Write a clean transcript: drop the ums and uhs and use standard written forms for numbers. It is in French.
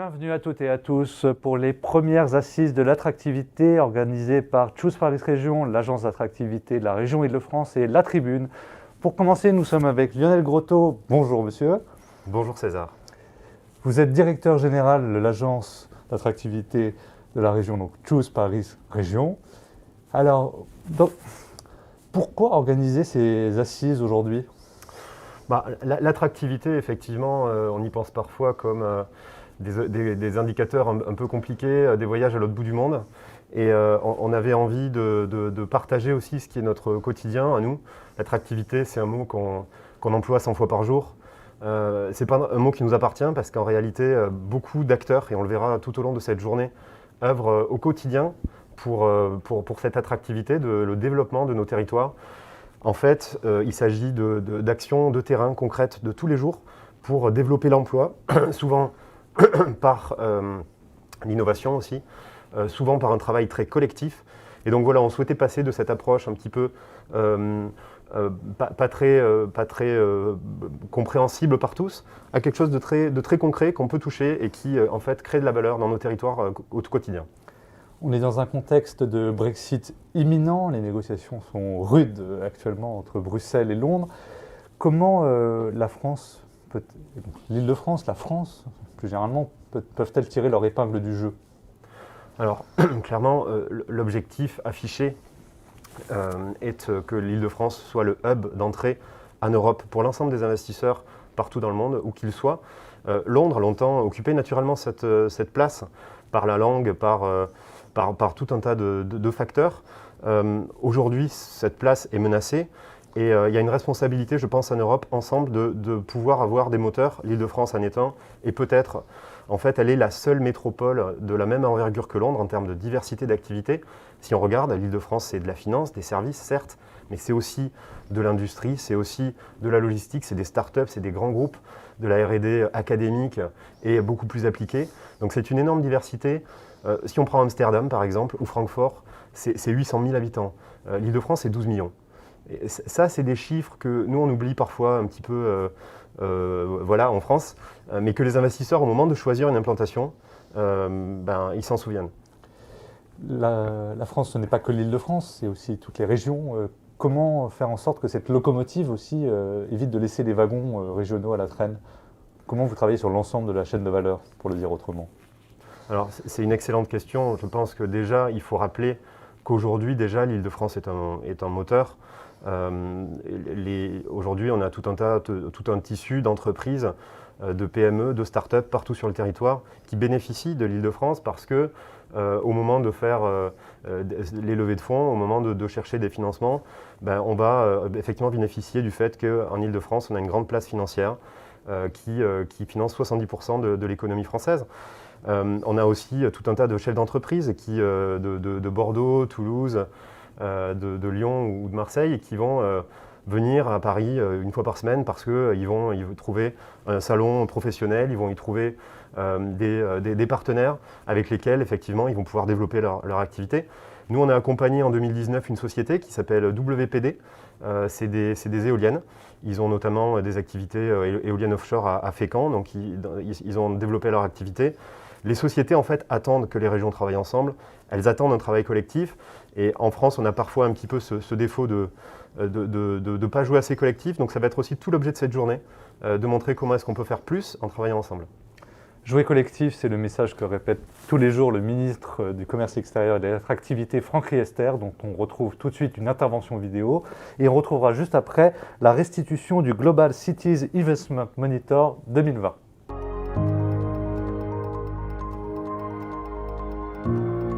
Bienvenue à toutes et à tous pour les premières assises de l'attractivité organisées par Choose Paris Région, l'agence d'attractivité de la région Île-de-France et La Tribune. Pour commencer, nous sommes avec Lionel Grotto. Bonjour monsieur. Bonjour César. Vous êtes directeur général de l'agence d'attractivité de la région, donc Choose Paris Région. Alors, pourquoi organiser ces assises aujourd'hui ? L'attractivité, effectivement, on y pense parfois comme des indicateurs un peu compliqués, des voyages à l'autre bout du monde. Et on avait envie de partager aussi ce qui est notre quotidien à nous. L'attractivité, c'est un mot qu'on emploie 100 fois par jour. Ce n'est pas un mot qui nous appartient parce qu'en réalité, beaucoup d'acteurs, et on le verra tout au long de cette journée, œuvrent au quotidien pour cette attractivité, le développement de nos territoires. En fait, il s'agit d'actions de terrain concrètes de tous les jours pour développer l'emploi, souvent par l'innovation aussi, souvent par un travail très collectif. Et donc voilà, on souhaitait passer de cette approche un petit peu pas très compréhensible par tous à quelque chose de très concret qu'on peut toucher et qui en fait crée de la valeur dans nos territoires au quotidien. On est dans un contexte de Brexit imminent, les négociations sont rudes actuellement entre Bruxelles et Londres. Comment la France, l'Île-de-France, la France plus généralement, peuvent-elles tirer leur épingle du jeu ? Alors clairement, l'objectif affiché est que l'Île-de-France soit le hub d'entrée en Europe pour l'ensemble des investisseurs partout dans le monde, où qu'ils soient. Londres a longtemps occupé naturellement cette place par la langue, par tout un tas de facteurs. Aujourd'hui, cette place est menacée et il y a une responsabilité, je pense, en Europe, ensemble, de pouvoir avoir des moteurs, l'Île-de-France en est un, et peut-être, en fait, elle est la seule métropole de la même envergure que Londres en termes de diversité d'activités. Si on regarde, l'Île-de-France, c'est de la finance, des services, certes, mais c'est aussi de l'industrie, c'est aussi de la logistique, c'est des startups, c'est des grands groupes, de la R&D académique et beaucoup plus appliquée. Donc c'est une énorme diversité. Si on prend Amsterdam, par exemple, ou Francfort, c'est 800 000 habitants. L'Île-de-France, c'est 12 millions. Et ça, c'est des chiffres que nous, on oublie parfois un petit peu en France, mais que les investisseurs, au moment de choisir une implantation, ils s'en souviennent. La France, ce n'est pas que l'Île-de-France, c'est aussi toutes les régions. Comment faire en sorte que cette locomotive aussi évite de laisser les wagons régionaux à la traîne ? Comment vous travaillez sur l'ensemble de la chaîne de valeur, pour le dire autrement ? Alors, c'est une excellente question. Je pense que déjà, il faut rappeler qu'aujourd'hui, déjà, l'Île-de-France est un moteur. Aujourd'hui, on a tout un tissu d'entreprises, de PME, de start-up partout sur le territoire qui bénéficient de l'Île-de-France parce que au moment de faire les levées de fonds, au moment de chercher des financements, on va effectivement bénéficier du fait qu'en Île-de-France, on a une grande place financière qui finance 70% de l'économie française. On a aussi tout un tas de chefs d'entreprise de Bordeaux, Toulouse, de Lyon ou de Marseille et qui vont venir à Paris une fois par semaine parce qu'ils vont trouver un salon professionnel, ils vont y trouver des partenaires avec lesquels effectivement ils vont pouvoir développer leur activité. Nous, on a accompagné en 2019 une société qui s'appelle WPD, c'est des éoliennes. Ils ont notamment des activités éoliennes offshore à Fécamp, donc ils ont développé leur activité. Les sociétés, en fait, attendent que les régions travaillent ensemble. Elles attendent un travail collectif. Et en France, on a parfois un petit peu ce défaut de ne pas jouer assez collectif. Donc ça va être aussi tout l'objet de cette journée, de montrer comment est-ce qu'on peut faire plus en travaillant ensemble. Jouer collectif, c'est le message que répète tous les jours le ministre du Commerce extérieur et de l'attractivité, Franck Riester, dont on retrouve tout de suite une intervention vidéo. Et on retrouvera juste après la restitution du Global Cities Investment Monitor 2020.